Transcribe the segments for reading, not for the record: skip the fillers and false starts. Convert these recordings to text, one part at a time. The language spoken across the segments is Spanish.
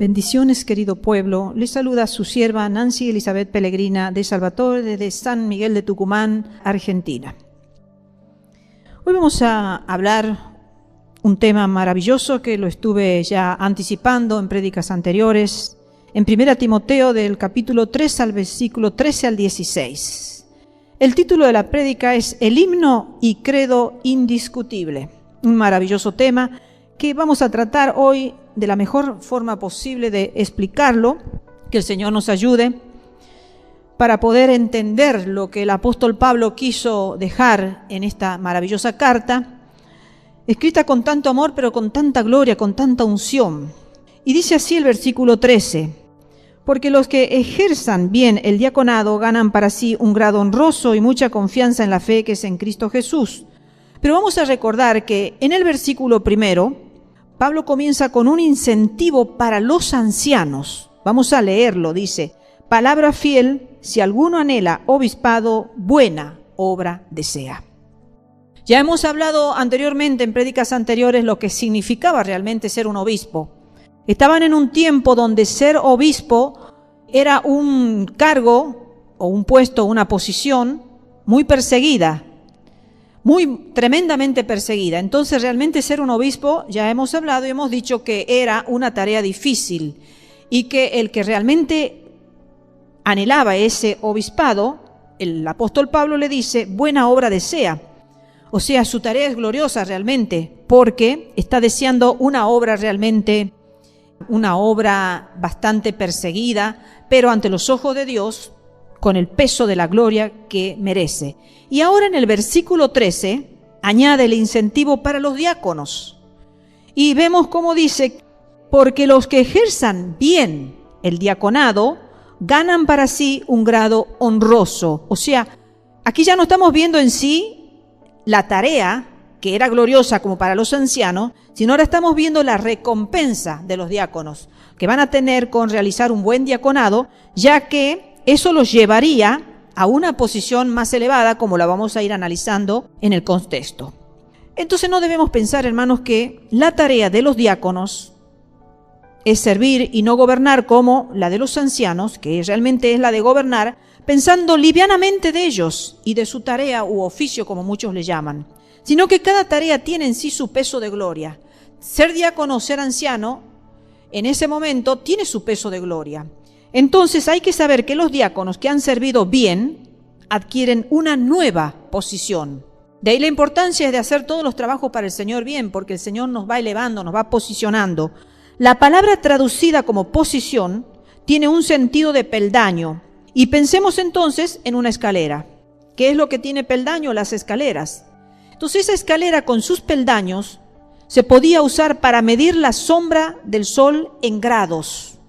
Bendiciones, querido pueblo. Les saluda su sierva Nancy Elizabeth Pellegrina de Salvatore desde San Miguel de Tucumán, Argentina. Hoy vamos a hablar un tema maravilloso que lo estuve ya anticipando en prédicas anteriores, en 1 Timoteo del capítulo 3 al versículo 13 al 16. El título de la prédica es El himno y credo indiscutible, un maravilloso tema que vamos a tratar hoy de la mejor forma posible de explicarlo, que el Señor nos ayude para poder entender lo que el apóstol Pablo quiso dejar en esta maravillosa carta, escrita con tanto amor, pero con tanta gloria, con tanta unción. Y dice así el versículo 13, porque los que ejerzan bien el diaconado ganan para sí un grado honroso y mucha confianza en la fe que es en Cristo Jesús. Pero vamos a recordar que en el versículo primero, Pablo comienza con un incentivo para los ancianos. Vamos a leerlo, dice, palabra fiel, si alguno anhela obispado, buena obra desea. Ya hemos hablado anteriormente, en prédicas anteriores, lo que significaba realmente ser un obispo. Estaban en un tiempo donde ser obispo era un cargo o un puesto, una posición muy perseguida, muy tremendamente perseguida. Entonces realmente ser un obispo, ya hemos hablado y hemos dicho que era una tarea difícil y que el que realmente anhelaba ese obispado, el apóstol Pablo le dice, buena obra desea. O sea, su tarea es gloriosa realmente porque está deseando una obra realmente, una obra bastante perseguida, pero ante los ojos de Dios, con el peso de la gloria que merece. Y ahora en el versículo 13 añade el incentivo para los diáconos. Y vemos cómo dice, porque los que ejerzan bien el diaconado ganan para sí un grado honroso. O sea, aquí ya no estamos viendo en sí la tarea que era gloriosa como para los ancianos, sino ahora estamos viendo la recompensa de los diáconos que van a tener con realizar un buen diaconado, ya que eso los llevaría a una posición más elevada, como la vamos a ir analizando en el contexto. Entonces no debemos pensar, hermanos, que la tarea de los diáconos es servir y no gobernar como la de los ancianos, que realmente es la de gobernar, pensando livianamente de ellos y de su tarea u oficio, como muchos le llaman, sino que cada tarea tiene en sí su peso de gloria. Ser diácono o ser anciano, en ese momento, tiene su peso de gloria. Entonces hay que saber que los diáconos que han servido bien adquieren una nueva posición. De ahí la importancia de hacer todos los trabajos para el Señor bien, porque el Señor nos va elevando, nos va posicionando. La palabra traducida como posición tiene un sentido de peldaño. Y pensemos entonces en una escalera. ¿Qué es lo que tiene peldaño? Las escaleras. Entonces esa escalera con sus peldaños se podía usar para medir la sombra del sol en grados.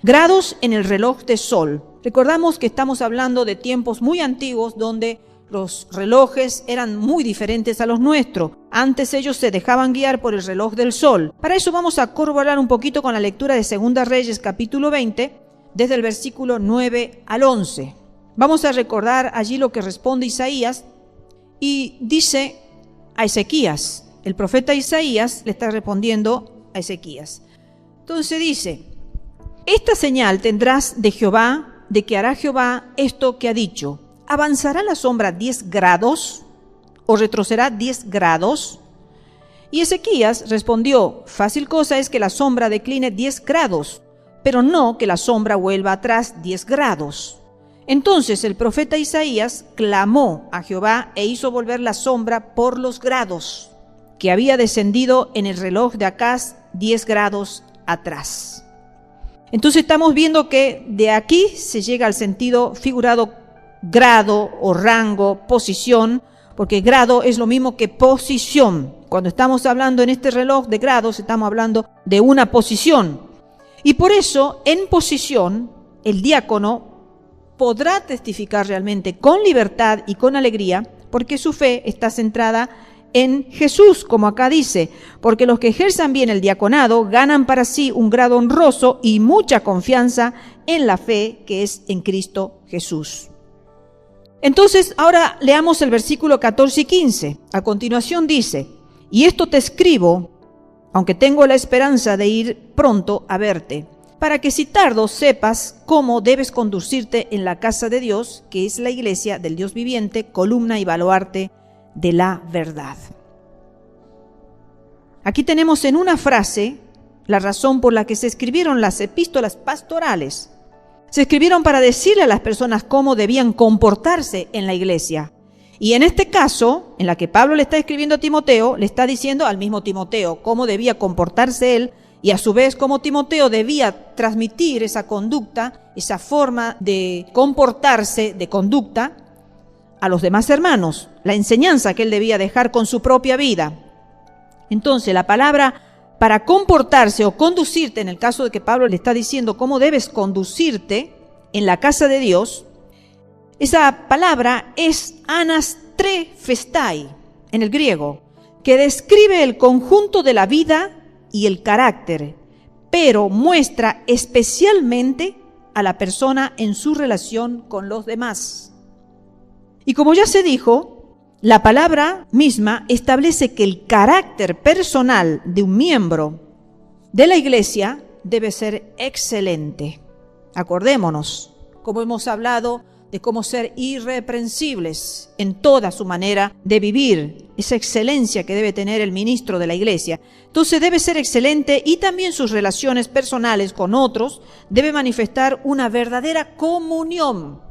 Grados en el reloj de sol. Recordamos que estamos hablando de tiempos muy antiguos donde los relojes eran muy diferentes a los nuestros. Antes ellos se dejaban guiar por el reloj del sol. Para eso vamos a corroborar un poquito con la lectura de 2 Reyes capítulo 20, desde el versículo 9 al 11. Vamos a recordar allí lo que responde Isaías y dice a Ezequías. El profeta Isaías le está respondiendo a Ezequías. Entonces dice, esta señal tendrás de Jehová, de que hará Jehová esto que ha dicho. ¿Avanzará la sombra 10 grados o retrocederá 10 grados? Y Ezequías respondió, fácil cosa es que la sombra decline 10 grados, pero no que la sombra vuelva atrás 10 grados. Entonces el profeta Isaías clamó a Jehová e hizo volver la sombra por los grados, que había descendido en el reloj de Acaz 10 grados atrás. Entonces estamos viendo que de aquí se llega al sentido figurado grado o rango, posición, porque grado es lo mismo que posición. Cuando estamos hablando en este reloj de grados, estamos hablando de una posición. Y por eso, en posición, el diácono podrá testificar realmente con libertad y con alegría, porque su fe está centrada en Jesús, como acá dice, porque los que ejerzan bien el diaconado ganan para sí un grado honroso y mucha confianza en la fe que es en Cristo Jesús. Entonces, ahora leamos el versículo 14 y 15. A continuación dice, y esto te escribo, aunque tengo la esperanza de ir pronto a verte, para que si tardo sepas cómo debes conducirte en la casa de Dios, que es la iglesia del Dios viviente, columna y baluarte de la verdad. Aquí tenemos en una frase la razón por la que se escribieron las epístolas pastorales. Se escribieron para decirle a las personas cómo debían comportarse en la iglesia. Y en este caso, en la que Pablo le está escribiendo a Timoteo, le está diciendo al mismo Timoteo cómo debía comportarse él, y a su vez cómo Timoteo debía transmitir esa conducta, esa forma de comportarse, de conducta, a los demás hermanos, la enseñanza que él debía dejar con su propia vida. Entonces, la palabra para comportarse o conducirte, en el caso de que Pablo le está diciendo cómo debes conducirte en la casa de Dios, esa palabra es anastrefestai en el griego, que describe el conjunto de la vida y el carácter, pero muestra especialmente a la persona en su relación con los demás. Y como ya se dijo, la palabra misma establece que el carácter personal de un miembro de la iglesia debe ser excelente. Acordémonos, como hemos hablado, de cómo ser irreprensibles en toda su manera de vivir, esa excelencia que debe tener el ministro de la iglesia. Entonces debe ser excelente y también sus relaciones personales con otros debe manifestar una verdadera comunión.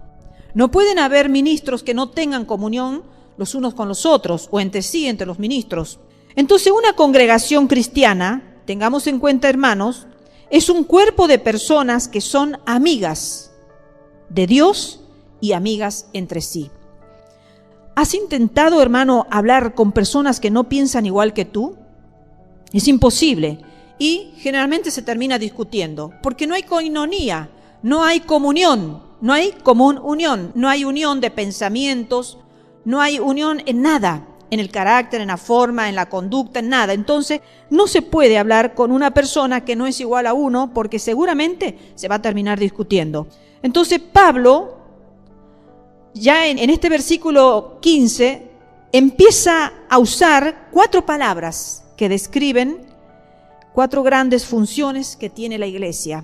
No pueden haber ministros que no tengan comunión los unos con los otros o entre sí, entre los ministros. Entonces una congregación cristiana, tengamos en cuenta hermanos, es un cuerpo de personas que son amigas de Dios y amigas entre sí. ¿Has intentado, hermano, hablar con personas que no piensan igual que tú? Es imposible y generalmente se termina discutiendo porque no hay koinonía, no hay comunión, no hay común unión, no hay unión de pensamientos, no hay unión en nada, en el carácter, en la forma, en la conducta, en nada. Entonces no se puede hablar con una persona que no es igual a uno porque seguramente se va a terminar discutiendo. Entonces Pablo, ya en este versículo 15, empieza a usar 4 palabras que describen 4 grandes funciones que tiene la iglesia.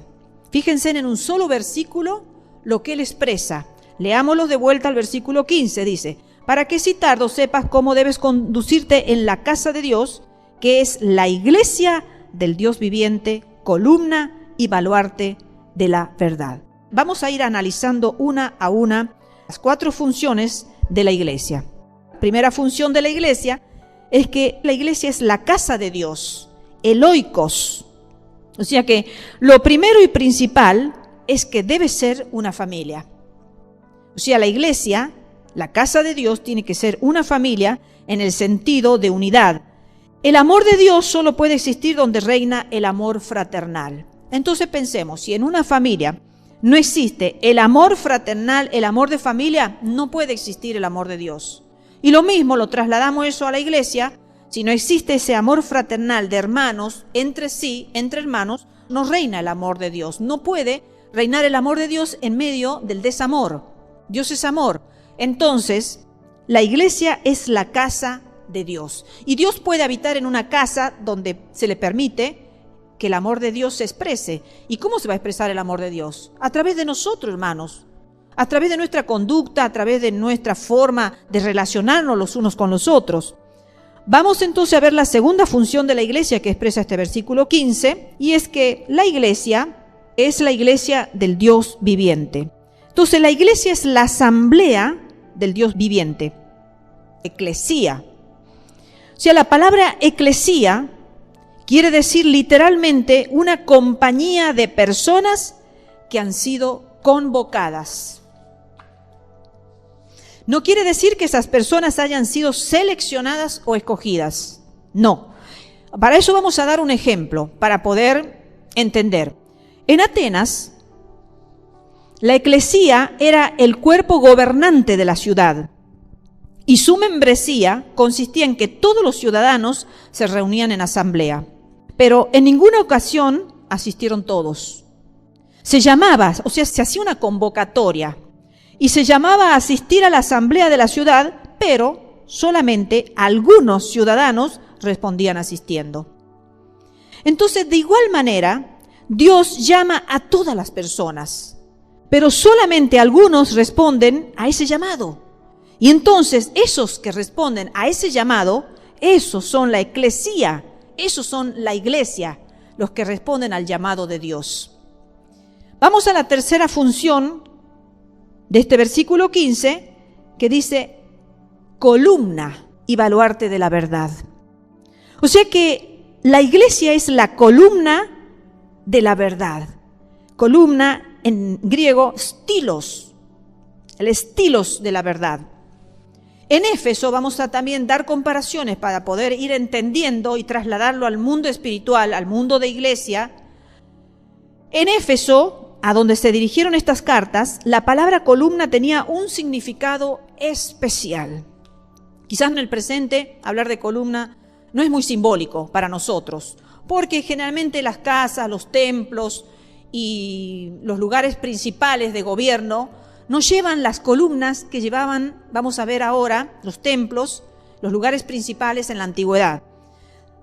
Fíjense en un solo versículo lo que él expresa. Leámoslo de vuelta al versículo 15, dice: para que si tardo sepas cómo debes conducirte en la casa de Dios, que es la iglesia del Dios viviente, columna y baluarte de la verdad. Vamos a ir analizando una a una las 4 funciones de la iglesia. La primera función de la iglesia es que la iglesia es la casa de Dios, el oikos. O sea que lo primero y principal es que debe ser una familia. O sea, la iglesia, la casa de Dios, tiene que ser una familia en el sentido de unidad. El amor de Dios solo puede existir donde reina el amor fraternal. Entonces pensemos, si en una familia no existe el amor fraternal, el amor de familia, no puede existir el amor de Dios. Y lo mismo lo trasladamos eso a la iglesia. Si no existe ese amor fraternal de hermanos entre sí, entre hermanos, no reina el amor de Dios. No puede reinar el amor de Dios en medio del desamor. Dios es amor. Entonces, la iglesia es la casa de Dios. Y Dios puede habitar en una casa donde se le permite que el amor de Dios se exprese. ¿Y cómo se va a expresar el amor de Dios? A través de nosotros, hermanos. A través de nuestra conducta, a través de nuestra forma de relacionarnos los unos con los otros. Vamos entonces a ver la segunda función de la iglesia que expresa este versículo 15, y es que la iglesia es la iglesia del Dios viviente. Entonces la iglesia es la asamblea del Dios viviente, eclesía. O sea, la palabra eclesía quiere decir literalmente una compañía de personas que han sido convocadas. No quiere decir que esas personas hayan sido seleccionadas o escogidas. No. Para eso vamos a dar un ejemplo, para poder entender. En Atenas, la eclesía era el cuerpo gobernante de la ciudad y su membresía consistía en que todos los ciudadanos se reunían en asamblea, pero en ninguna ocasión asistieron todos. Se llamaba, o sea, se hacía una convocatoria y se llamaba a asistir a la asamblea de la ciudad, pero solamente algunos ciudadanos respondían asistiendo. Entonces, de igual manera, Dios llama a todas las personas, pero solamente algunos responden a ese llamado. Y entonces esos que responden a ese llamado, esos son la eclesía, esos son la iglesia, los que responden al llamado de Dios. Vamos a la tercera función de este versículo 15, que dice columna y baluarte de la verdad. O sea que la iglesia es la columna de la verdad. Columna en griego, estilos, el estilos de la verdad. En Éfeso vamos a también dar comparaciones para poder ir entendiendo y trasladarlo al mundo espiritual, al mundo de iglesia. En Éfeso, a donde se dirigieron estas cartas, la palabra columna tenía un significado especial. Quizás en el presente hablar de columna no es muy simbólico para nosotros, porque generalmente las casas, los templos y los lugares principales de gobierno no llevan las columnas que llevaban, vamos a ver ahora, los templos, los lugares principales en la antigüedad.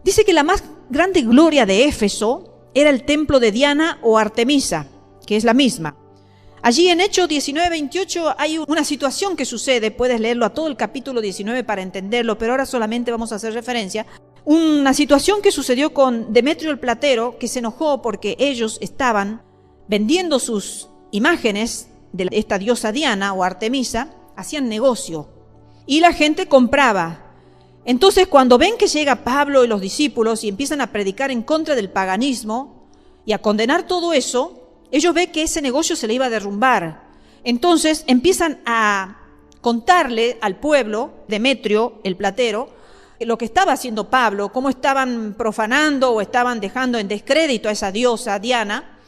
Dice que la más grande gloria de Éfeso era el templo de Diana o Artemisa, que es la misma. Allí en Hechos 19:28 hay una situación que sucede, puedes leerlo a todo el capítulo 19 para entenderlo, pero ahora solamente vamos a hacer referencia. Una situación que sucedió con Demetrio el platero, que se enojó porque ellos estaban vendiendo sus imágenes de esta diosa Diana o Artemisa, hacían negocio y la gente compraba. Entonces cuando ven que llega Pablo y los discípulos y empiezan a predicar en contra del paganismo y a condenar todo eso, ellos ven que ese negocio se le iba a derrumbar. Entonces empiezan a contarle al pueblo, Demetrio el platero, lo que estaba haciendo Pablo, cómo estaban profanando o estaban dejando en descrédito a esa diosa Diana.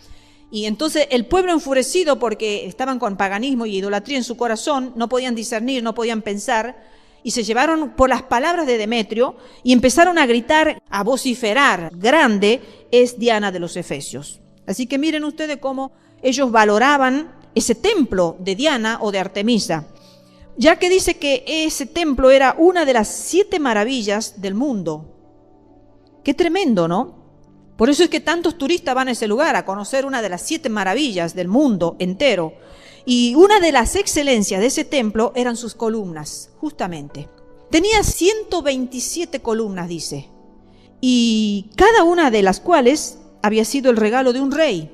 Y entonces el pueblo enfurecido porque estaban con paganismo y idolatría en su corazón, no podían discernir, no podían pensar, y se llevaron por las palabras de Demetrio y empezaron a gritar, a vociferar, grande es Diana de los Efesios. Así que miren ustedes cómo ellos valoraban ese templo de Diana o de Artemisa, ya que dice que ese templo era una de las 7 maravillas del mundo. Qué tremendo, ¿no? Por eso es que tantos turistas van a ese lugar a conocer una de las 7 maravillas del mundo entero. Y una de las excelencias de ese templo eran sus columnas, justamente. Tenía 127 columnas, dice, y cada una de las cuales había sido el regalo de un rey.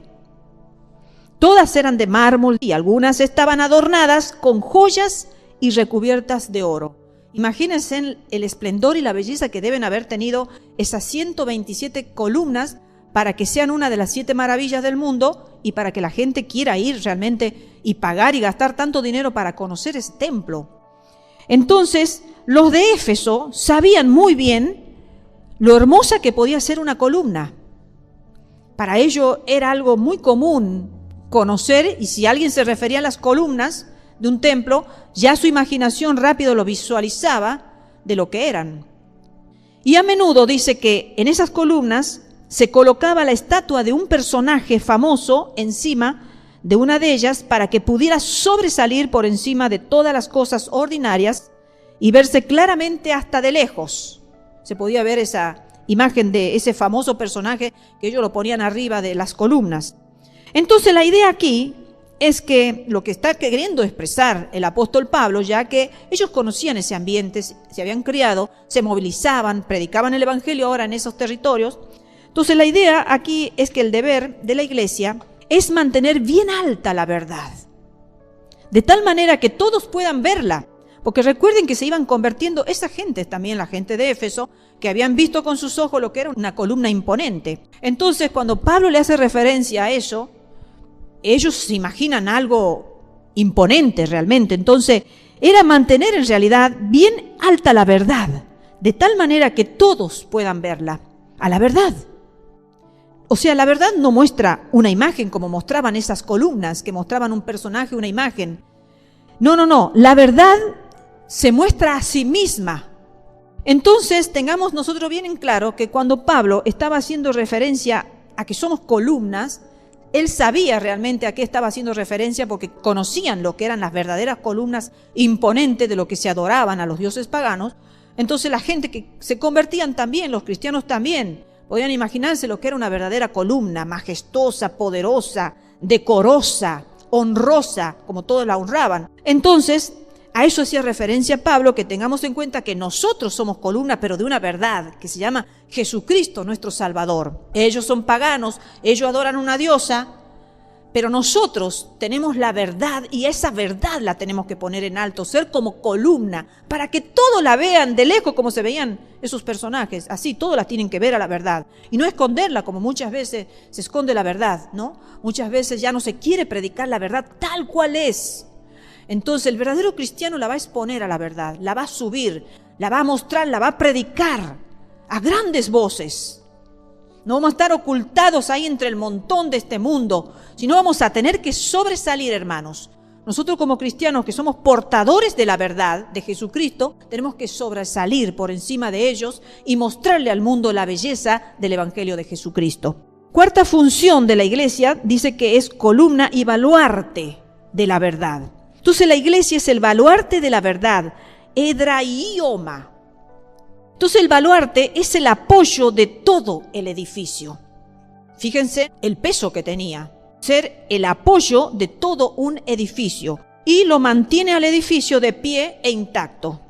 Todas eran de mármol y algunas estaban adornadas con joyas y recubiertas de oro. Imagínense el esplendor y la belleza que deben haber tenido esas 127 columnas para que sean una de las 7 maravillas del mundo y para que la gente quiera ir realmente y pagar y gastar tanto dinero para conocer ese templo. Entonces, los de Éfeso sabían muy bien lo hermosa que podía ser una columna. Para ellos era algo muy común conocer, y si alguien se refería a las columnas de un templo, ya su imaginación rápido lo visualizaba de lo que eran. Y a menudo dice que en esas columnas se colocaba la estatua de un personaje famoso encima de una de ellas para que pudiera sobresalir por encima de todas las cosas ordinarias y verse claramente hasta de lejos. Se podía ver esa imagen de ese famoso personaje que ellos lo ponían arriba de las columnas. Entonces la idea aquí es que lo que está queriendo expresar el apóstol Pablo, ya que ellos conocían ese ambiente, se habían criado, se movilizaban, predicaban el evangelio ahora en esos territorios. Entonces la idea aquí es que el deber de la iglesia es mantener bien alta la verdad, de tal manera que todos puedan verla, porque recuerden que se iban convirtiendo esa gente, también la gente de Éfeso, que habían visto con sus ojos lo que era una columna imponente. Entonces cuando Pablo le hace referencia a eso, ellos se imaginan algo imponente realmente. Entonces era mantener en realidad bien alta la verdad, de tal manera que todos puedan verla, a la verdad. O sea, la verdad no muestra una imagen como mostraban esas columnas, que mostraban un personaje, una imagen. No. La verdad se muestra a sí misma. Entonces, tengamos nosotros bien en claro que cuando Pablo estaba haciendo referencia a que somos columnas, él sabía realmente a qué estaba haciendo referencia porque conocían lo que eran las verdaderas columnas imponentes de lo que se adoraban a los dioses paganos. Entonces la gente que se convertían también, los cristianos también, Podían imaginarse lo que era una verdadera columna, majestuosa, poderosa, decorosa, honrosa, como todos la honraban. Entonces, a eso hacía referencia Pablo, que tengamos en cuenta que nosotros somos columna, pero de una verdad, que se llama Jesucristo, nuestro Salvador. Ellos son paganos, ellos adoran una diosa, pero nosotros tenemos la verdad y esa verdad la tenemos que poner en alto, ser como columna, para que todos la vean de lejos como se veían esos personajes. Así, todos la tienen que ver a la verdad y no esconderla como muchas veces se esconde la verdad, ¿no? Muchas veces ya no se quiere predicar la verdad tal cual es. Entonces el verdadero cristiano la va a exponer a la verdad, la va a subir, la va a mostrar, la va a predicar a grandes voces. No vamos a estar ocultados ahí entre el montón de este mundo, sino vamos a tener que sobresalir, hermanos. Nosotros como cristianos que somos portadores de la verdad de Jesucristo, tenemos que sobresalir por encima de ellos y mostrarle al mundo la belleza del Evangelio de Jesucristo. Cuarta función de la iglesia dice que es columna y baluarte de la verdad. Entonces la iglesia es el baluarte de la verdad, hedraioma. Entonces el baluarte es el apoyo de todo el edificio. Fíjense el peso que tenía, ser el apoyo de todo un edificio y lo mantiene al edificio de pie e intacto.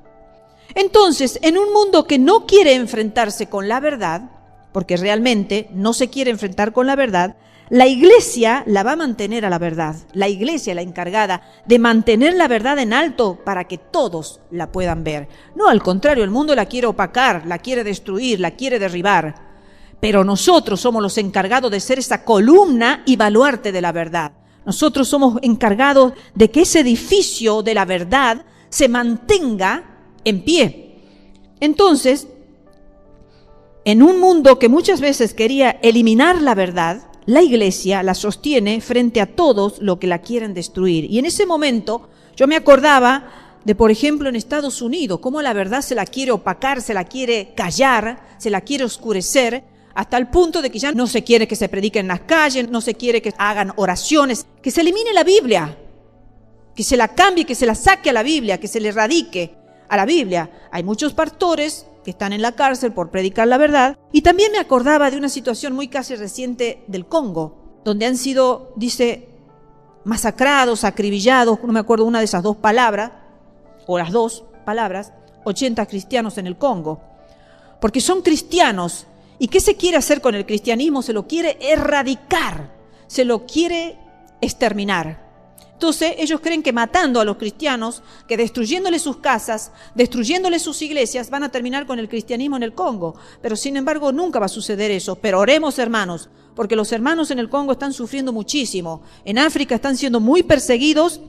Entonces, en un mundo que no quiere enfrentarse con la verdad, porque realmente no se quiere enfrentar con la verdad, la iglesia la va a mantener a la verdad. La iglesia es la encargada de mantener la verdad en alto para que todos la puedan ver. No, al contrario, el mundo la quiere opacar, la quiere destruir, la quiere derribar. Pero nosotros somos los encargados de ser esa columna y baluarte de la verdad. Nosotros somos encargados de que ese edificio de la verdad se mantenga en pie. Entonces, en un mundo que muchas veces quería eliminar la verdad, la iglesia la sostiene frente a todos los que la quieren destruir. Y en ese momento yo me acordaba de, por ejemplo, en Estados Unidos, cómo la verdad se la quiere opacar, se la quiere callar, se la quiere oscurecer, hasta el punto de que ya no se quiere que se predique en las calles, no se quiere que hagan oraciones, que se elimine la Biblia, que se la cambie, que se la saque a la Biblia, que se le erradique a la Biblia. Hay muchos pastores que están en la cárcel por predicar la verdad. Y también me acordaba de una situación muy casi reciente del Congo, donde han sido, dice, masacrados, acribillados, no me acuerdo una de esas dos palabras, o las dos palabras, 80 cristianos en el Congo. Porque son cristianos. ¿Y qué se quiere hacer con el cristianismo? Se lo quiere erradicar, se lo quiere exterminar. Entonces ellos creen que matando a los cristianos, que destruyéndoles sus casas, destruyéndoles sus iglesias, van a terminar con el cristianismo en el Congo. Pero sin embargo nunca va a suceder eso. Pero oremos, hermanos, porque los hermanos en el Congo están sufriendo muchísimo. En África están siendo muy perseguidos,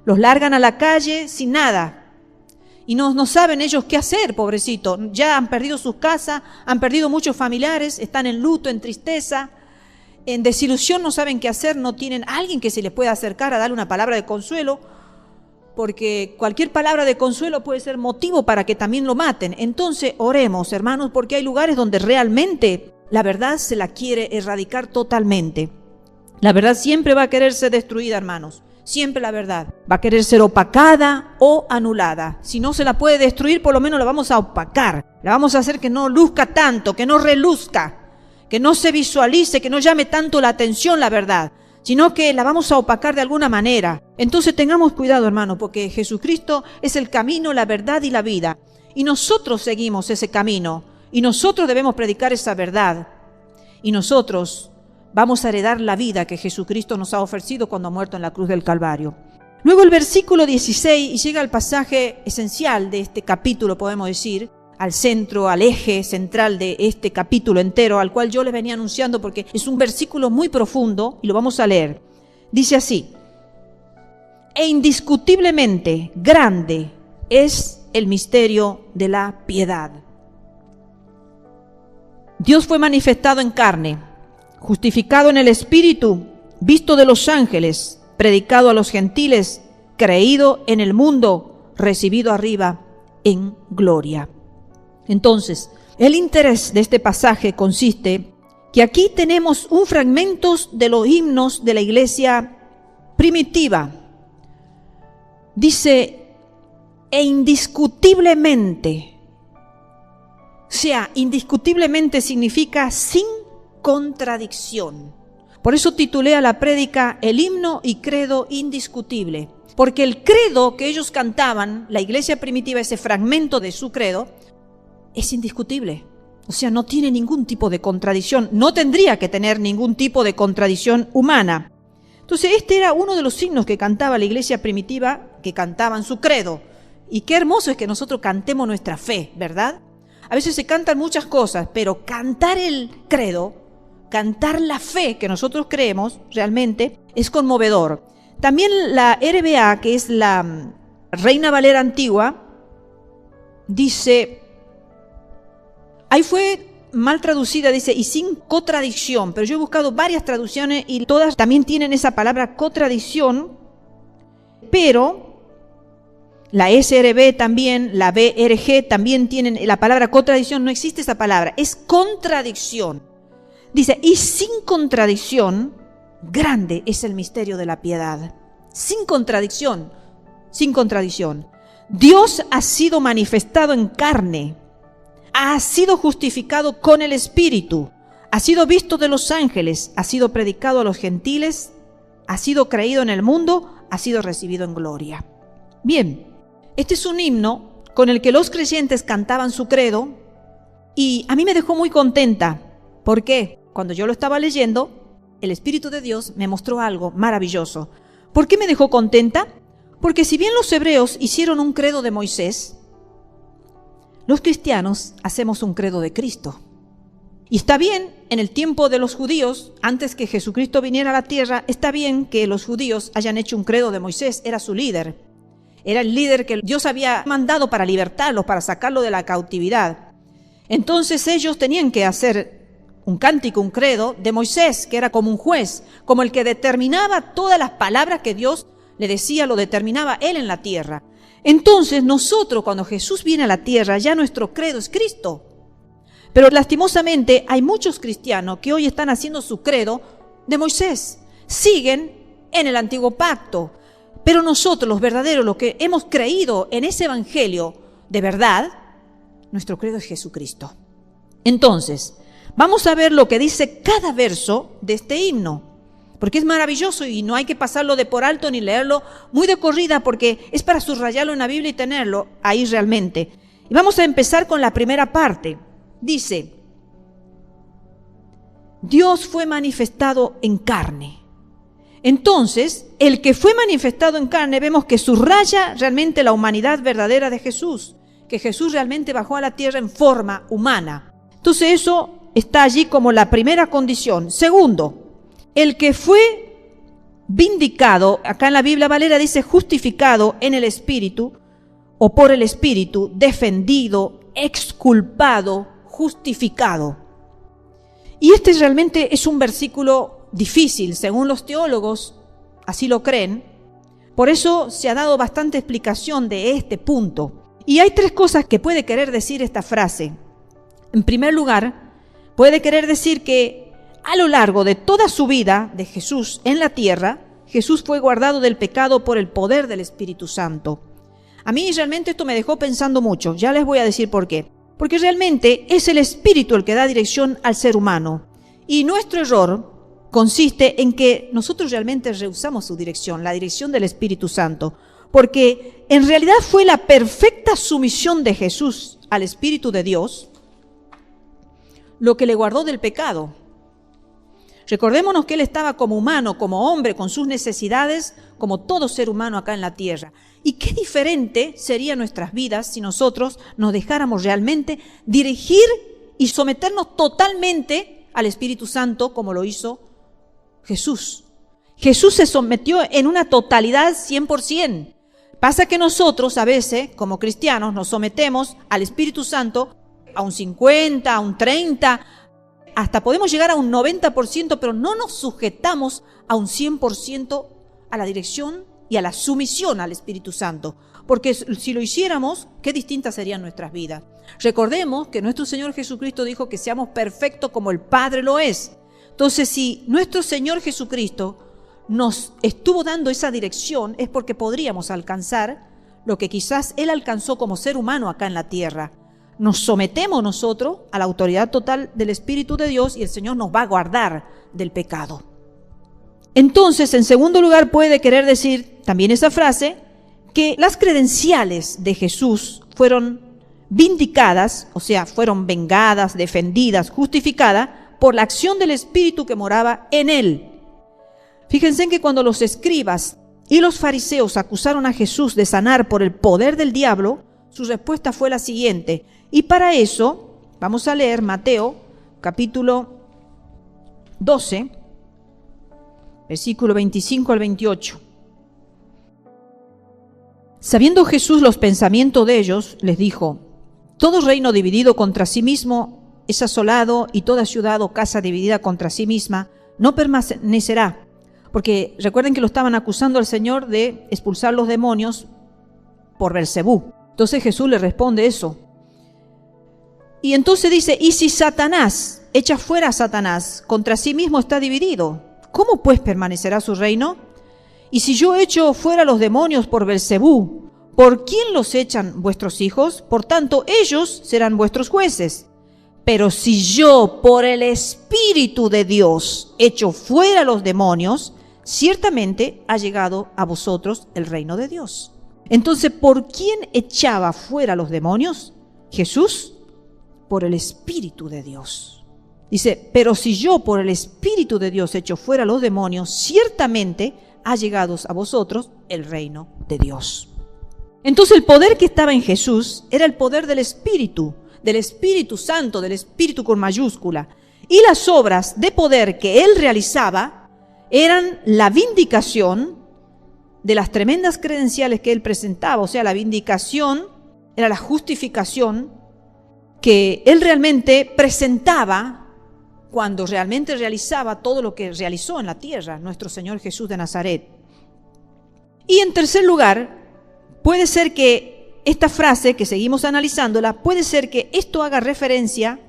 los largan a la calle sin nada. Y no saben ellos qué hacer, pobrecito. Ya han perdido sus casas, han perdido muchos familiares, están en luto, en tristeza. En desilusión, no saben qué hacer, no tienen a alguien que se les pueda acercar a darle una palabra de consuelo, porque cualquier palabra de consuelo puede ser motivo para que también lo maten. Entonces oremos, hermanos, porque hay lugares donde realmente la verdad se la quiere erradicar totalmente. La verdad siempre va a querer ser destruida, hermanos. Siempre la verdad va a querer ser opacada o anulada. Si no se la puede destruir, por lo menos la vamos a opacar. La vamos a hacer que no luzca tanto, que no reluzca, que no se visualice, que no llame tanto la atención la verdad, sino que la vamos a opacar de alguna manera. Entonces tengamos cuidado, hermano, porque Jesucristo es el camino, la verdad y la vida. Y nosotros seguimos ese camino, y nosotros debemos predicar esa verdad. Y nosotros vamos a heredar la vida que Jesucristo nos ha ofrecido cuando ha muerto en la cruz del Calvario. Luego el versículo 16, y llega al pasaje esencial de este capítulo, podemos decir, al centro, al eje central de este capítulo entero, al cual yo les venía anunciando porque es un versículo muy profundo y lo vamos a leer. Dice así: e indiscutiblemente grande es el misterio de la piedad. Dios fue manifestado en carne, justificado en el Espíritu, visto de los ángeles, predicado a los gentiles, creído en el mundo, recibido arriba en gloria. Entonces, el interés de este pasaje consiste que aquí tenemos un fragmento de los himnos de la iglesia primitiva. Dice, e indiscutiblemente sea, indiscutiblemente significa sin contradicción. Por eso titulé a la prédica El himno y credo indiscutible. Porque el credo que ellos cantaban, la iglesia primitiva, ese fragmento de su credo, es indiscutible. O sea, no tiene ningún tipo de contradicción. No tendría que tener ningún tipo de contradicción humana. Entonces, este era uno de los signos que cantaba la iglesia primitiva, que cantaban su credo. Y qué hermoso es que nosotros cantemos nuestra fe, ¿verdad? A veces se cantan muchas cosas, pero cantar el credo, cantar la fe que nosotros creemos realmente, es conmovedor. También la RBA, que es la Reina Valera antigua, dice, ahí fue mal traducida, dice, y sin contradicción, pero yo he buscado varias traducciones y todas también tienen esa palabra contradicción, pero la SRB también, la BRG también tienen la palabra contradicción, no existe esa palabra, es contradicción. Dice, y sin contradicción, grande es el misterio de la piedad. Sin contradicción, sin contradicción. Dios ha sido manifestado en carne, ha sido justificado con el Espíritu, ha sido visto de los ángeles, ha sido predicado a los gentiles, ha sido creído en el mundo, ha sido recibido en gloria. Bien, este es un himno con el que los creyentes cantaban su credo y a mí me dejó muy contenta. ¿Por qué? Cuando yo lo estaba leyendo, el Espíritu de Dios me mostró algo maravilloso. ¿Por qué me dejó contenta? Porque si bien los hebreos hicieron un credo de Moisés, los cristianos hacemos un credo de Cristo. Y está bien, en el tiempo de los judíos, antes que Jesucristo viniera a la tierra, está bien que los judíos hayan hecho un credo de Moisés, era su líder. Era el líder que Dios había mandado para libertarlos, para sacarlos de la cautividad. Entonces ellos tenían que hacer un cántico, un credo de Moisés, que era como un juez, como el que determinaba todas las palabras que Dios le decía, lo determinaba él en la tierra. Entonces nosotros, cuando Jesús viene a la tierra, ya nuestro credo es Cristo. Pero lastimosamente hay muchos cristianos que hoy están haciendo su credo de Moisés. Siguen en el antiguo pacto. Pero nosotros, los verdaderos, los que hemos creído en ese evangelio de verdad, nuestro credo es Jesucristo. Entonces, vamos a ver lo que dice cada verso de este himno, porque es maravilloso y no hay que pasarlo de por alto ni leerlo muy de corrida, porque es para subrayarlo en la Biblia y tenerlo ahí realmente. Y vamos a empezar con la primera parte. Dice, Dios fue manifestado en carne. Entonces, el que fue manifestado en carne, vemos que subraya realmente la humanidad verdadera de Jesús, que Jesús realmente bajó a la tierra en forma humana. Entonces eso está allí como la primera condición. Segundo, el que fue vindicado, acá en la Biblia Valera dice justificado en el Espíritu, o por el Espíritu, defendido, exculpado, justificado. Y este realmente es un versículo difícil, según los teólogos, así lo creen. Por eso se ha dado bastante explicación de este punto. Y hay tres cosas que puede querer decir esta frase. En primer lugar, puede querer decir que a lo largo de toda su vida de Jesús en la tierra, Jesús fue guardado del pecado por el poder del Espíritu Santo. A mí realmente esto me dejó pensando mucho, ya les voy a decir por qué. Porque realmente es el Espíritu el que da dirección al ser humano. Y nuestro error consiste en que nosotros realmente rehusamos su dirección, la dirección del Espíritu Santo. Porque en realidad fue la perfecta sumisión de Jesús al Espíritu de Dios lo que le guardó del pecado. Recordémonos que Él estaba como humano, como hombre, con sus necesidades, como todo ser humano acá en la tierra. Y qué diferente serían nuestras vidas si nosotros nos dejáramos realmente dirigir y someternos totalmente al Espíritu Santo como lo hizo Jesús. Jesús se sometió en una totalidad 100%. Pasa que nosotros a veces, como cristianos, nos sometemos al Espíritu Santo a un 50, a un 30%, hasta podemos llegar a un 90%, pero no nos sujetamos a un 100% a la dirección y a la sumisión al Espíritu Santo. Porque si lo hiciéramos, qué distintas serían nuestras vidas. Recordemos que nuestro Señor Jesucristo dijo que seamos perfectos como el Padre lo es. Entonces, si nuestro Señor Jesucristo nos estuvo dando esa dirección, es porque podríamos alcanzar lo que quizás Él alcanzó como ser humano acá en la tierra. nos sometemos nosotros a la autoridad total del Espíritu de Dios y el Señor nos va a guardar del pecado. Entonces, en segundo lugar, puede querer decir también esa frase que las credenciales de Jesús fueron vindicadas, o sea, fueron vengadas, defendidas, justificadas por la acción del Espíritu que moraba en él. Fíjense en que cuando los escribas y los fariseos acusaron a Jesús de sanar por el poder del diablo, su respuesta fue la siguiente. Y para eso, vamos a leer Mateo, capítulo 12, versículo 25 al 28. Sabiendo Jesús los pensamientos de ellos, les dijo: todo reino dividido contra sí mismo es asolado, y toda ciudad o casa dividida contra sí misma no permanecerá. Porque recuerden que lo estaban acusando al Señor de expulsar los demonios por Beelzebú. Entonces Jesús le responde eso. Y entonces dice: y si Satanás echa fuera a Satanás, contra sí mismo está dividido, ¿cómo pues permanecerá su reino? Y si yo echo fuera los demonios por Beelzebú, ¿por quién los echan vuestros hijos? Por tanto, ellos serán vuestros jueces. Pero si yo por el Espíritu de Dios echo fuera los demonios, ciertamente ha llegado a vosotros el reino de Dios. Entonces, ¿por quién echaba fuera los demonios? Jesús, por el Espíritu de Dios. Dice: pero si yo por el Espíritu de Dios echo fuera los demonios, ciertamente ha llegado a vosotros el reino de Dios. Entonces el poder que estaba en Jesús era el poder del Espíritu Santo, del Espíritu con mayúscula. Y las obras de poder que él realizaba eran la vindicación de las tremendas credenciales que él presentaba. O sea, la vindicación era la justificación que él realmente presentaba cuando realmente realizaba todo lo que realizó en la tierra, nuestro Señor Jesús de Nazaret. Y en tercer lugar, puede ser que esta frase que seguimos analizándola, puede ser que esto haga referencia,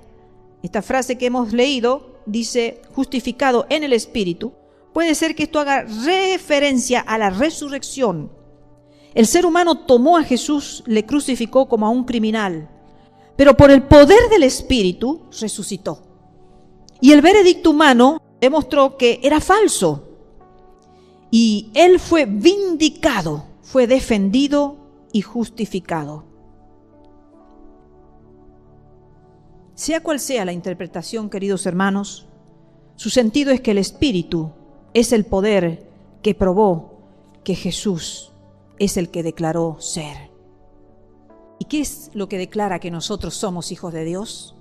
esta frase que hemos leído, dice justificado en el Espíritu, puede ser que esto haga referencia a la resurrección. El ser humano tomó a Jesús, le crucificó como a un criminal, pero por el poder del Espíritu resucitó. Y el veredicto humano demostró que era falso. Y él fue vindicado, fue defendido y justificado. Sea cual sea la interpretación, queridos hermanos, su sentido es que el Espíritu es el poder que probó que Jesús es el que declaró ser. ¿Y qué es lo que declara que nosotros somos hijos de Dios?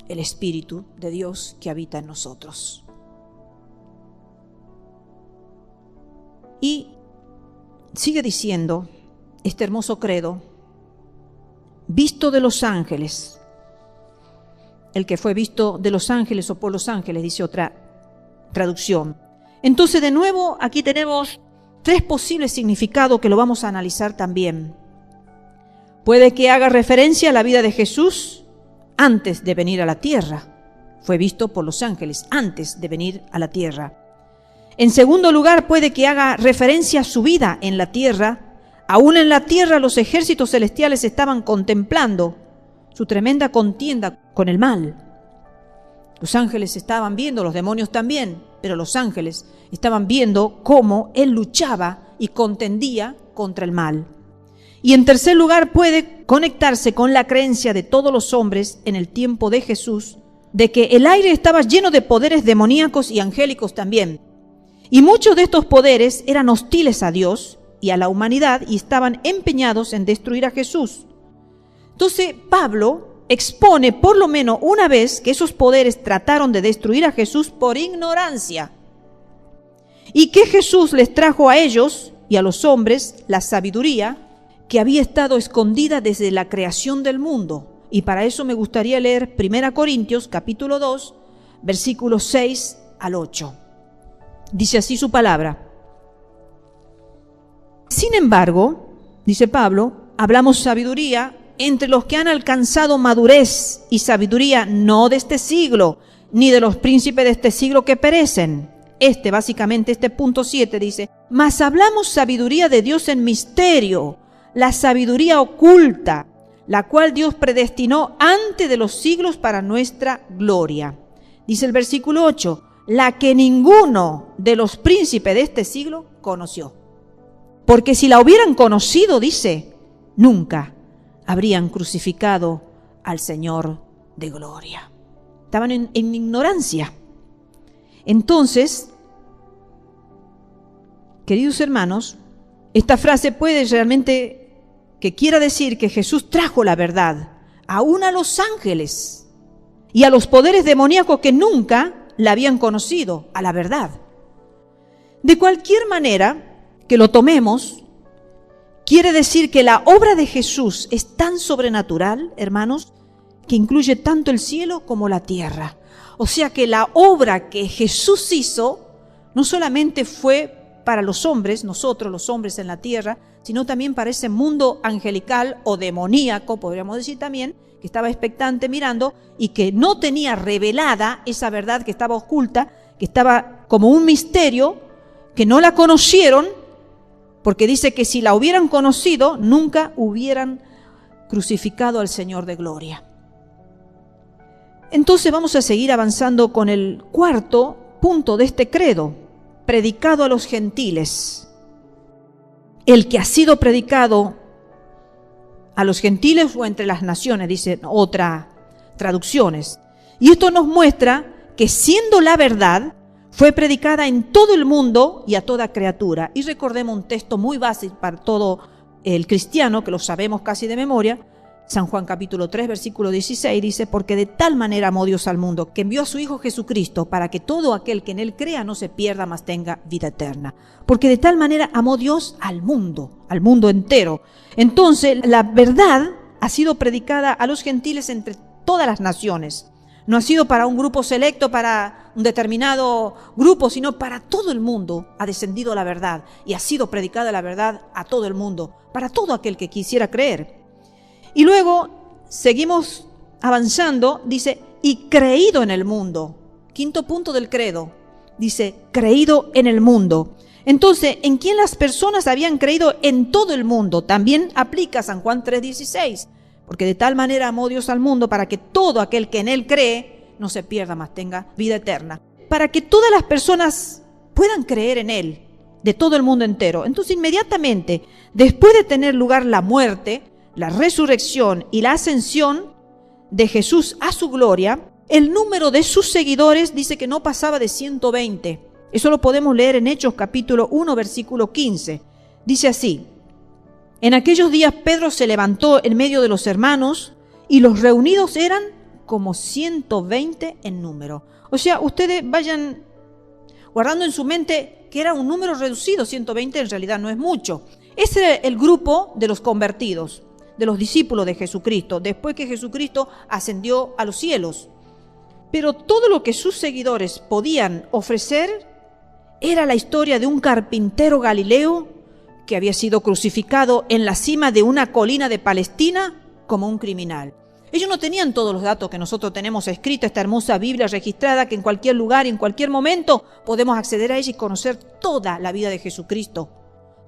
El Espíritu de Dios que habita en nosotros. Y sigue diciendo este hermoso credo: visto de los ángeles. El que fue visto de los ángeles o por los ángeles, dice otra traducción. Entonces, de nuevo, aquí tenemos tres posibles significados que lo vamos a analizar también. Puede que haga referencia a la vida de Jesús antes de venir a la tierra. Fue visto por los ángeles antes de venir a la tierra. En segundo lugar, puede que haga referencia a su vida en la tierra. Aún en la tierra los ejércitos celestiales estaban contemplando su tremenda contienda con el mal. Los ángeles estaban viendo, los demonios también, pero los ángeles estaban viendo cómo él luchaba y contendía contra el mal. Y en tercer lugar, puede conectarse con la creencia de todos los hombres en el tiempo de Jesús, de que el aire estaba lleno de poderes demoníacos y angélicos también. Y muchos de estos poderes eran hostiles a Dios y a la humanidad y estaban empeñados en destruir a Jesús. Entonces Pablo expone por lo menos una vez que esos poderes trataron de destruir a Jesús por ignorancia, y que Jesús les trajo a ellos y a los hombres la sabiduría que había estado escondida desde la creación del mundo. Y para eso me gustaría leer 1 Corintios capítulo 2, versículos 6 al 8. Dice así su palabra: sin embargo, dice Pablo, hablamos sabiduría entre los que han alcanzado madurez, y sabiduría no de este siglo, ni de los príncipes de este siglo que perecen. Básicamente este punto 7 dice: mas hablamos sabiduría de Dios en misterio, la sabiduría oculta, la cual Dios predestinó antes de los siglos para nuestra gloria. Dice el versículo 8, la que ninguno de los príncipes de este siglo conoció. Porque si la hubieran conocido, dice, nunca habrían crucificado al Señor de gloria. Estaban en ignorancia. Entonces, queridos hermanos, esta frase puede realmente que quiera decir que Jesús trajo la verdad, aún a los ángeles y a los poderes demoníacos que nunca la habían conocido, a la verdad. De cualquier manera que lo tomemos, quiere decir que la obra de Jesús es tan sobrenatural, hermanos, que incluye tanto el cielo como la tierra. O sea que la obra que Jesús hizo no solamente fue para los hombres, nosotros los hombres en la tierra, sino también para ese mundo angelical o demoníaco, podríamos decir también, que estaba expectante mirando y que no tenía revelada esa verdad que estaba oculta, que estaba como un misterio, que no la conocieron, porque dice que si la hubieran conocido, nunca hubieran crucificado al Señor de gloria. Entonces vamos a seguir avanzando con el cuarto punto de este credo, predicado a los gentiles. El que ha sido predicado a los gentiles o entre las naciones, dicen otras traducciones. Y esto nos muestra que siendo la verdad, fue predicada en todo el mundo y a toda criatura. Y recordemos un texto muy básico para todo el cristiano, que lo sabemos casi de memoria. San Juan capítulo 3, versículo 16 dice, porque de tal manera amó Dios al mundo, que envió a su Hijo Jesucristo, para que todo aquel que en él crea no se pierda, mas tenga vida eterna. Porque de tal manera amó Dios al mundo entero. Entonces, la verdad ha sido predicada a los gentiles entre todas las naciones. No ha sido para un grupo selecto, para un determinado grupo, sino para todo el mundo ha descendido la verdad y ha sido predicada la verdad a todo el mundo, para todo aquel que quisiera creer. Y luego seguimos avanzando, dice, y creído en el mundo. Quinto punto del credo, dice, creído en el mundo. Entonces, ¿en quién las personas habían creído? En todo el mundo. También aplica San Juan 3:16, porque de tal manera amó Dios al mundo para que todo aquel que en él cree no se pierda, mas tenga vida eterna. Para que todas las personas puedan creer en él, de todo el mundo entero. Entonces, inmediatamente, después de tener lugar la muerte, la resurrección y la ascensión de Jesús a su gloria, el número de sus seguidores dice que no pasaba de 120. Eso lo podemos leer en Hechos capítulo 1, versículo 15. Dice así, en aquellos días Pedro se levantó en medio de los hermanos y los reunidos eran como 120 en número. O sea, ustedes vayan guardando en su mente que era un número reducido, 120 en realidad no es mucho. Ese era el grupo de los convertidos, de los discípulos de Jesucristo, después que Jesucristo ascendió a los cielos. Pero todo lo que sus seguidores podían ofrecer era la historia de un carpintero galileo que había sido crucificado en la cima de una colina de Palestina como un criminal. Ellos no tenían todos los datos que nosotros tenemos escritos, esta hermosa Biblia registrada que en cualquier lugar y en cualquier momento podemos acceder a ella y conocer toda la vida de Jesucristo,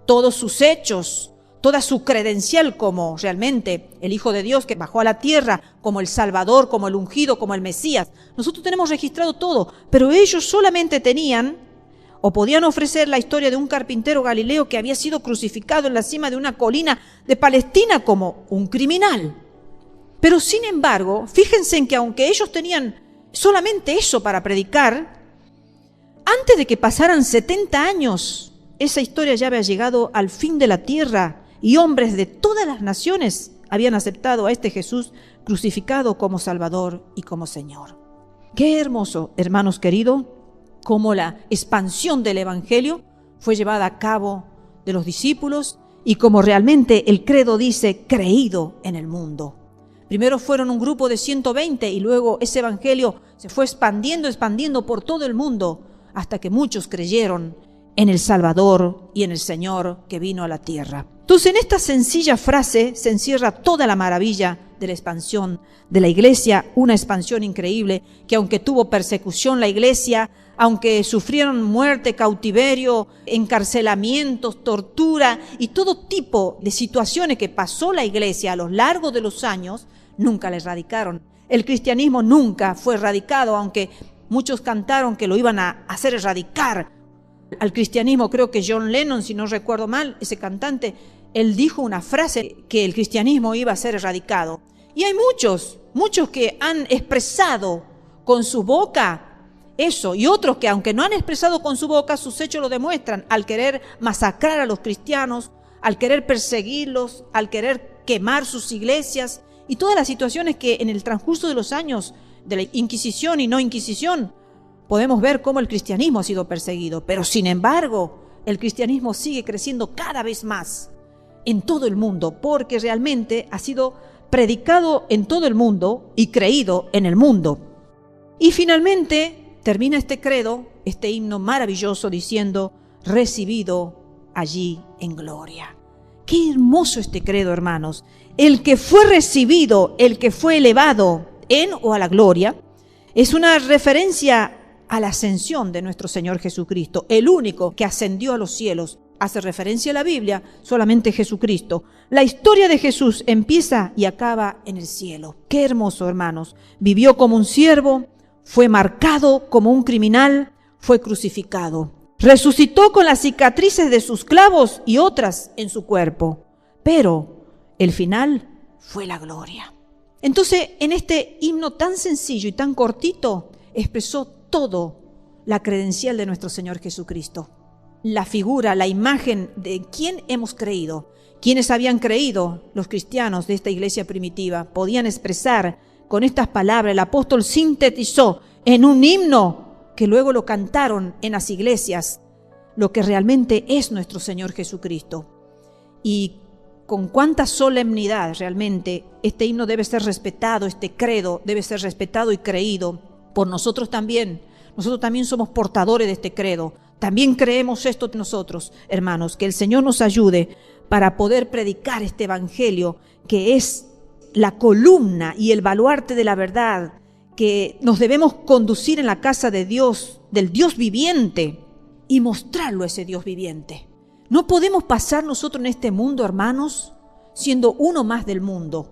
todos sus hechos, toda su credencial como realmente el Hijo de Dios que bajó a la tierra, como el Salvador, como el ungido, como el Mesías. Nosotros tenemos registrado todo, pero ellos solamente tenían o podían ofrecer la historia de un carpintero galileo que había sido crucificado en la cima de una colina de Palestina como un criminal. Pero sin embargo, fíjense en que aunque ellos tenían solamente eso para predicar, antes de que pasaran 70 años, esa historia ya había llegado al fin de la tierra y hombres de todas las naciones habían aceptado a este Jesús crucificado como Salvador y como Señor. Qué hermoso, hermanos queridos, cómo la expansión del Evangelio fue llevada a cabo de los discípulos y como realmente el credo dice, creído en el mundo. Primero fueron un grupo de 120 y luego ese Evangelio se fue expandiendo por todo el mundo hasta que muchos creyeron en el Salvador y en el Señor que vino a la tierra. Entonces, en esta sencilla frase se encierra toda la maravilla de la expansión de la iglesia, una expansión increíble, que aunque tuvo persecución la iglesia, aunque sufrieron muerte, cautiverio, encarcelamientos, tortura y todo tipo de situaciones que pasó la iglesia a lo largo de los años, nunca la erradicaron. El cristianismo nunca fue erradicado, aunque muchos cantaron que lo iban a hacer erradicar al cristianismo. Creo que John Lennon, si no recuerdo mal, ese cantante, él dijo una frase que el cristianismo iba a ser erradicado. Y hay muchos que han expresado con su boca eso, y otros que aunque no han expresado con su boca, sus hechos lo demuestran, al querer masacrar a los cristianos, al querer perseguirlos, al querer quemar sus iglesias, y todas las situaciones que en el transcurso de los años de la Inquisición y no Inquisición, podemos ver cómo el cristianismo ha sido perseguido. Pero sin embargo, el cristianismo sigue creciendo cada vez más en todo el mundo, porque realmente ha sido predicado en todo el mundo y creído en el mundo. Y finalmente termina este credo, este himno maravilloso, diciendo: recibido allí en gloria. Qué hermoso este credo, hermanos. El que fue recibido, el que fue elevado en o a la gloria, es una referencia a la ascensión de nuestro Señor Jesucristo, el único que ascendió a los cielos. Hace referencia a la Biblia solamente Jesucristo. La historia de Jesús empieza y acaba en el cielo. Qué hermoso, hermanos. Vivió como un siervo, fue marcado como un criminal, fue crucificado. Resucitó con las cicatrices de sus clavos y otras en su cuerpo. Pero el final fue la gloria. Entonces, en este himno tan sencillo y tan cortito, expresó todo la credencial de nuestro Señor Jesucristo. La figura, la imagen de quién hemos creído. Quienes habían creído, los cristianos de esta iglesia primitiva, podían expresar con estas palabras. El apóstol sintetizó en un himno que luego lo cantaron en las iglesias, lo que realmente es nuestro Señor Jesucristo. Y con cuánta solemnidad realmente este himno debe ser respetado, este credo debe ser respetado y creído por nosotros también. Nosotros también somos portadores de este credo. También creemos esto nosotros, hermanos, que el Señor nos ayude para poder predicar este evangelio, que es la columna y el baluarte de la verdad, que nos debemos conducir en la casa de Dios, del Dios viviente, y mostrarlo a ese Dios viviente. No podemos pasar nosotros en este mundo, hermanos, siendo uno más del mundo.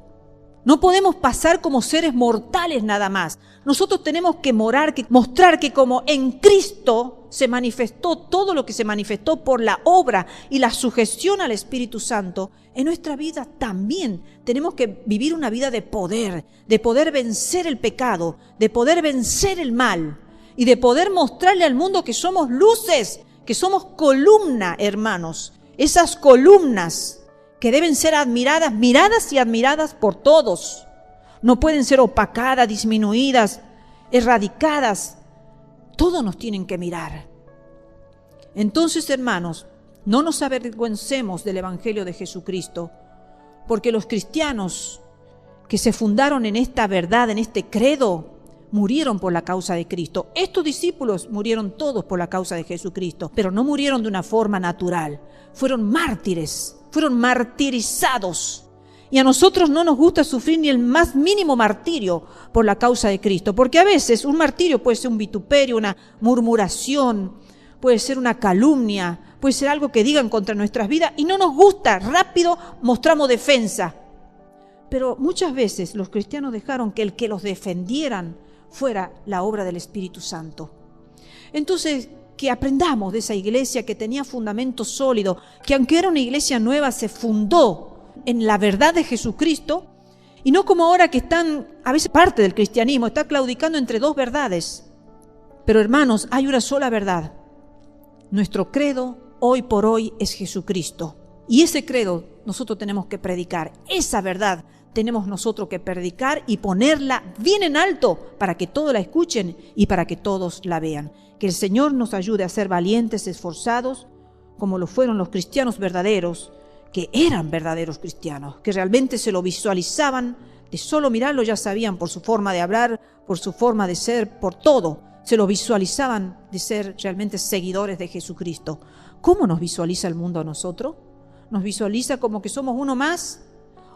No podemos pasar como seres mortales nada más. Nosotros tenemos que mostrar que como en Cristo se manifestó todo lo que se manifestó por la obra y la sujeción al Espíritu Santo, en nuestra vida también tenemos que vivir una vida de poder vencer el pecado, de poder vencer el mal y de poder mostrarle al mundo que somos luces, que somos columna, hermanos. Esas columnas que deben ser miradas y admiradas por todos. No pueden ser opacadas, disminuidas, erradicadas. Todos nos tienen que mirar. Entonces, hermanos, no nos avergüencemos del Evangelio de Jesucristo, porque los cristianos que se fundaron en esta verdad, en este credo, murieron por la causa de Cristo. Estos discípulos murieron todos por la causa de Jesucristo, pero no murieron de una forma natural. Fueron mártires, fueron martirizados. Y a nosotros no nos gusta sufrir ni el más mínimo martirio por la causa de Cristo, porque a veces un martirio puede ser un vituperio, una murmuración, puede ser una calumnia, puede ser algo que digan contra nuestras vidas y no nos gusta, rápido mostramos defensa. Pero muchas veces los cristianos dejaron que el que los defendieran fuera la obra del Espíritu Santo. Entonces, que aprendamos de esa iglesia que tenía fundamento sólido, que aunque era una iglesia nueva, se fundó en la verdad de Jesucristo, y no como ahora que están, a veces parte del cristianismo está claudicando entre dos verdades. Pero hermanos, hay una sola verdad. Nuestro credo hoy por hoy es Jesucristo. Y ese credo nosotros tenemos que predicar. Esa verdad tenemos nosotros que predicar y ponerla bien en alto para que todos la escuchen y para que todos la vean. Que el Señor nos ayude a ser valientes, esforzados, como lo fueron los cristianos verdaderos, que eran verdaderos cristianos, que realmente se lo visualizaban, de solo mirarlo ya sabían por su forma de hablar, por su forma de ser, por todo. Se lo visualizaban de ser realmente seguidores de Jesucristo. ¿Cómo nos visualiza el mundo a nosotros? ¿Nos visualiza como que somos uno más?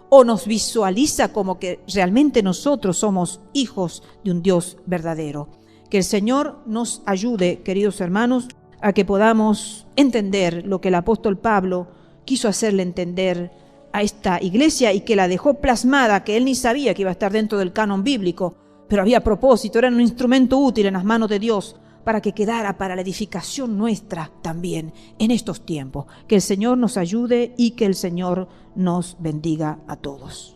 o nos visualiza como que realmente nosotros somos hijos de un Dios verdadero. Que el Señor nos ayude, queridos hermanos, a que podamos entender lo que el apóstol Pablo quiso hacerle entender a esta iglesia y que la dejó plasmada, que él ni sabía que iba a estar dentro del canon bíblico, pero había propósito, era un instrumento útil en las manos de Dios para que quedara para la edificación nuestra también en estos tiempos. Que el Señor nos ayude y que el Señor nos bendiga a todos.